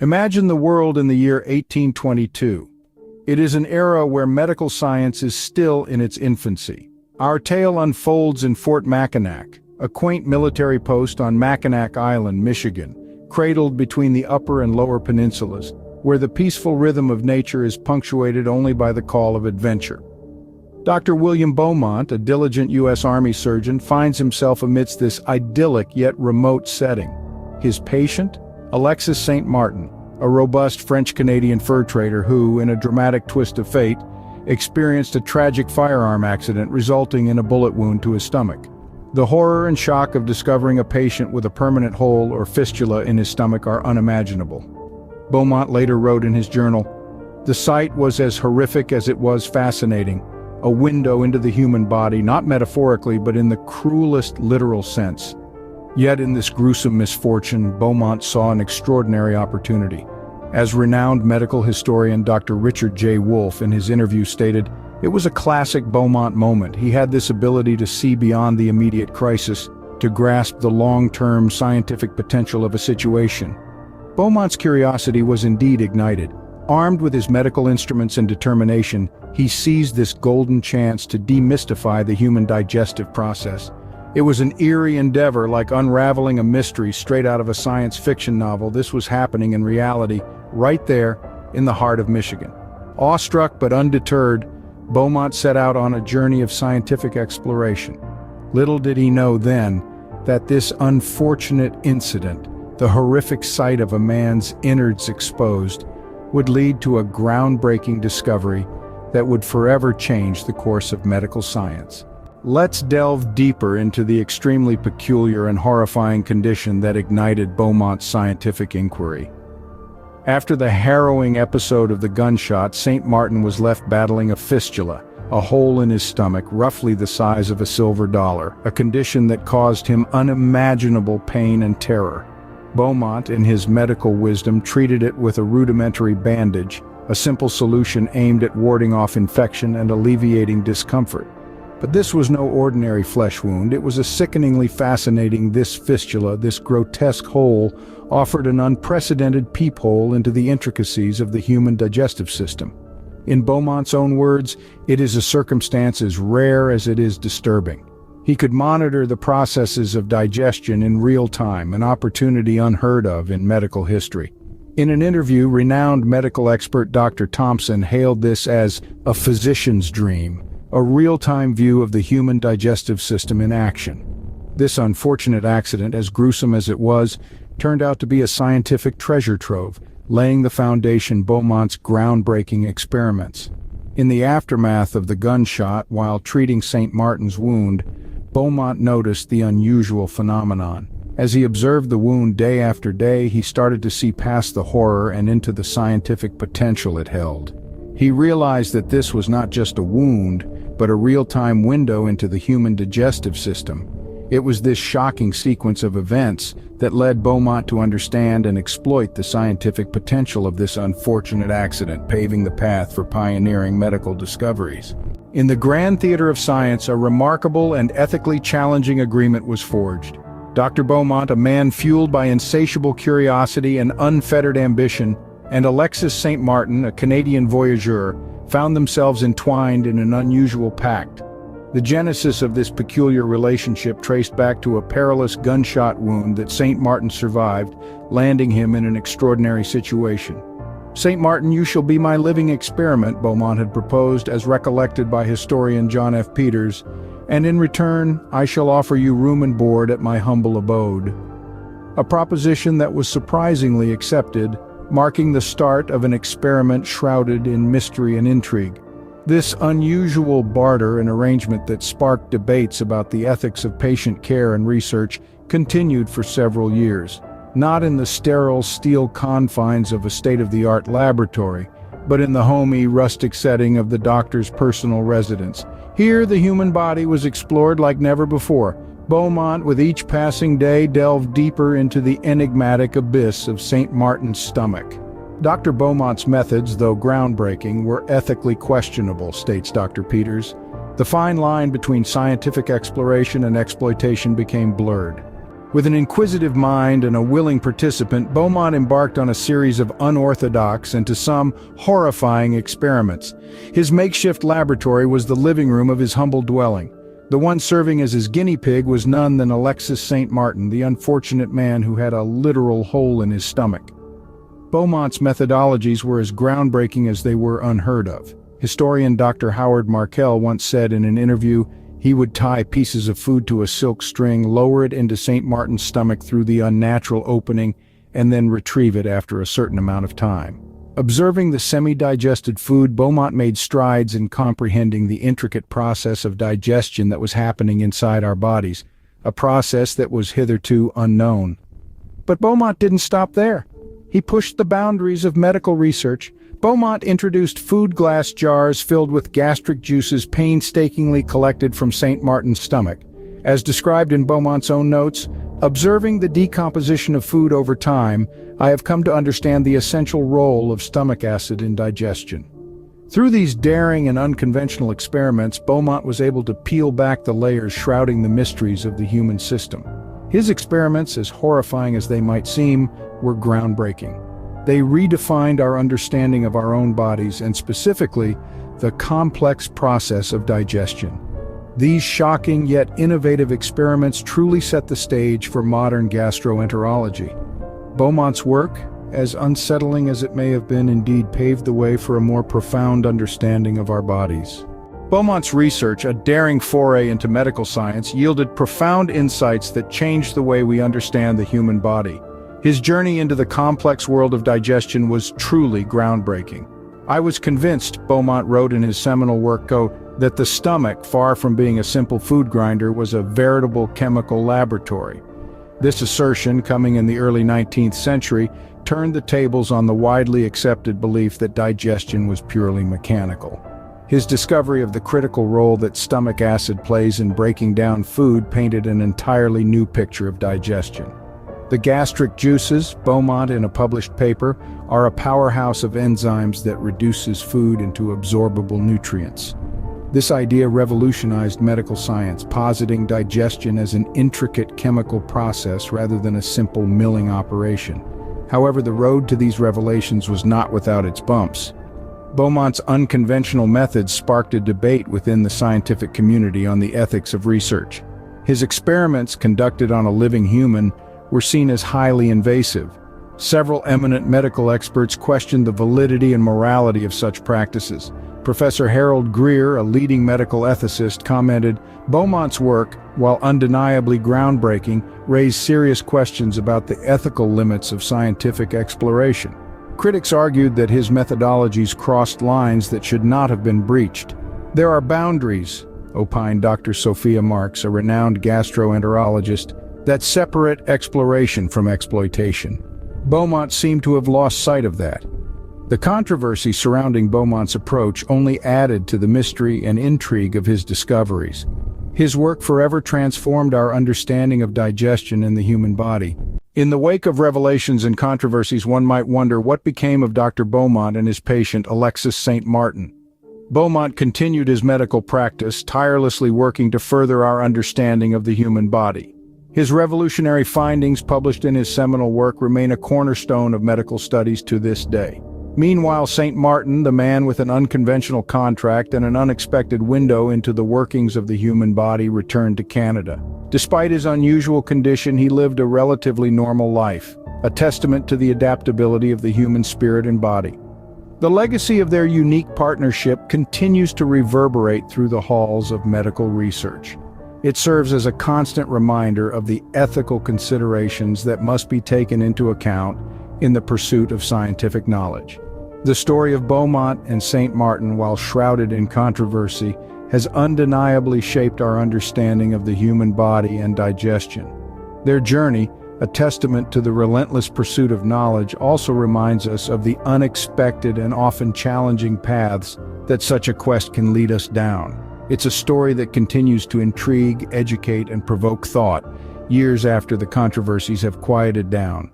Imagine the world in the year 1822. It is an era where medical science is still in its infancy. Our tale unfolds in Fort Mackinac, a quaint military post on Mackinac Island, Michigan, cradled between the upper and lower peninsulas, where the peaceful rhythm of nature is punctuated only by the call of adventure. Dr. William Beaumont, a diligent U.S. Army surgeon, finds himself amidst this idyllic yet remote setting. His patient? Alexis St. A robust French-Canadian fur trader who, in a dramatic twist of fate, experienced a tragic firearm accident resulting in a bullet wound to his stomach. The horror and shock of discovering a patient with a permanent hole or fistula in his stomach are unimaginable. Beaumont later wrote in his journal, "The sight was as horrific as it was fascinating, a window into the human body, not metaphorically but in the cruelest literal sense." Yet in this gruesome misfortune, Beaumont saw an extraordinary opportunity. As renowned medical historian Dr. Richard J. Wolfe in his interview stated, it was a classic Beaumont moment. He had this ability to see beyond the immediate crisis, to grasp the long-term scientific potential of a situation. Beaumont's curiosity was indeed ignited. Armed with his medical instruments and determination, he seized this golden chance to demystify the human digestive process. It was an eerie endeavor, like unraveling a mystery straight out of a science fiction novel. This was happening in reality, right there in the heart of Michigan. Awestruck but undeterred, Beaumont set out on a journey of scientific exploration. Little did he know then that this unfortunate incident, the horrific sight of a man's innards exposed, would lead to a groundbreaking discovery that would forever change the course of medical science. Let's delve deeper into the extremely peculiar and horrifying condition that ignited Beaumont's scientific inquiry. After the harrowing episode of the gunshot, St. was left battling a fistula, a hole in his stomach roughly the size of a silver dollar, a condition that caused him unimaginable pain and terror. Beaumont, in his medical wisdom, treated it with a rudimentary bandage, a simple solution aimed at warding off infection and alleviating discomfort. But this was no ordinary flesh wound. It was a sickeningly fascinating. This fistula, this grotesque hole, offered an unprecedented peephole into the intricacies of the human digestive system. In Beaumont's own words, it is a circumstance as rare as it is disturbing. He could monitor the processes of digestion in real time, an opportunity unheard of in medical history. In an interview, renowned medical expert Dr. Thompson hailed this as a physician's dream, a real-time view of the human digestive system in action. This unfortunate accident, as gruesome as it was, turned out to be a scientific treasure trove, laying the foundation for Beaumont's groundbreaking experiments. In the aftermath of the gunshot, while treating St. wound, Beaumont noticed the unusual phenomenon. As he observed the wound day after day, he started to see past the horror and into the scientific potential it held. He realized that this was not just a wound, but a real-time window into the human digestive system. It was this shocking sequence of events that led Beaumont to understand and exploit the scientific potential of this unfortunate accident, paving the path for pioneering medical discoveries. In the grand theater of science, a remarkable and ethically challenging agreement was forged. Dr. Beaumont, a man fueled by insatiable curiosity and unfettered ambition, and Alexis St. a Canadian voyageur, found themselves entwined in an unusual pact. The genesis of this peculiar relationship traced back to a perilous gunshot wound that St. survived, landing him in an extraordinary situation. "St. you shall be my living experiment," Beaumont had proposed, as recollected by historian John F. Peters, "and in return, I shall offer you room and board at my humble abode." A proposition that was surprisingly accepted, marking the start of an experiment shrouded in mystery and intrigue. This unusual barter, an arrangement that sparked debates about the ethics of patient care and research, continued for several years. Not in the sterile steel confines of a state-of-the-art laboratory, but in the homey, rustic setting of the doctor's personal residence. Here, the human body was explored like never before. Beaumont, with each passing day, delved deeper into the enigmatic abyss of St. stomach. Dr. Beaumont's methods, though groundbreaking, were ethically questionable, states Dr. Peters. The fine line between scientific exploration and exploitation became blurred. With an inquisitive mind and a willing participant, Beaumont embarked on a series of unorthodox and to some horrifying experiments. His makeshift laboratory was the living room of his humble dwelling. The one serving as his guinea pig was none than Alexis St. the unfortunate man who had a literal hole in his stomach. Beaumont's methodologies were as groundbreaking as they were unheard of. Historian Dr. Howard Markel once said in an interview, he would tie pieces of food to a silk string, lower it into St. Martin's stomach through the unnatural opening, and then retrieve it after a certain amount of time. Observing the semi-digested food, Beaumont made strides in comprehending the intricate process of digestion that was happening inside our bodies, a process that was hitherto unknown. But Beaumont didn't stop there. He pushed the boundaries of medical research. Beaumont introduced food glass jars filled with gastric juices painstakingly collected from St. Martin's stomach. As described in Beaumont's own notes, observing the decomposition of food over time, I have come to understand the essential role of stomach acid in digestion. Through these daring and unconventional experiments, Beaumont was able to peel back the layers shrouding the mysteries of the human system. His experiments, as horrifying as they might seem, were groundbreaking. They redefined our understanding of our own bodies and specifically the complex process of digestion. These shocking yet innovative experiments truly set the stage for modern gastroenterology. Beaumont's work, as unsettling as it may have been, indeed paved the way for a more profound understanding of our bodies. Beaumont's research, a daring foray into medical science, yielded profound insights that changed the way we understand the human body. His journey into the complex world of digestion was truly groundbreaking. I was convinced, Beaumont wrote in his seminal work, that the stomach, far from being a simple food grinder, was a veritable chemical laboratory. This assertion, coming in the early 19th century, turned the tables on the widely accepted belief that digestion was purely mechanical. His discovery of the critical role that stomach acid plays in breaking down food painted an entirely new picture of digestion. The gastric juices, Beaumont in a published paper, are a powerhouse of enzymes that reduces food into absorbable nutrients. This idea revolutionized medical science, positing digestion as an intricate chemical process rather than a simple milling operation. However, the road to these revelations was not without its bumps. Beaumont's unconventional methods sparked a debate within the scientific community on the ethics of research. His experiments, conducted on a living human, were seen as highly invasive. Several eminent medical experts questioned the validity and morality of such practices. Professor Harold Greer, a leading medical ethicist, commented, "Beaumont's work, while undeniably groundbreaking, raised serious questions about the ethical limits of scientific exploration." Critics argued that his methodologies crossed lines that should not have been breached. "There are boundaries," opined Dr. Sophia Marks, a renowned gastroenterologist, "that separate exploration from exploitation." Beaumont seemed to have lost sight of that. The controversy surrounding Beaumont's approach only added to the mystery and intrigue of his discoveries. His work forever transformed our understanding of digestion in the human body. In the wake of revelations and controversies, one might wonder what became of Dr. Beaumont and his patient Alexis St. Beaumont continued his medical practice, tirelessly working to further our understanding of the human body. His revolutionary findings, published in his seminal work, remain a cornerstone of medical studies to this day. Meanwhile, St. Martin, the man with an unconventional contract and an unexpected window into the workings of the human body, returned to Canada. Despite his unusual condition, he lived a relatively normal life, a testament to the adaptability of the human spirit and body. The legacy of their unique partnership continues to reverberate through the halls of medical research. It serves as a constant reminder of the ethical considerations that must be taken into account in the pursuit of scientific knowledge. The story of Beaumont and St. Martin, while shrouded in controversy, has undeniably shaped our understanding of the human body and digestion. Their journey, a testament to the relentless pursuit of knowledge, also reminds us of the unexpected and often challenging paths that such a quest can lead us down. It's a story that continues to intrigue, educate, and provoke thought, years after the controversies have quieted down.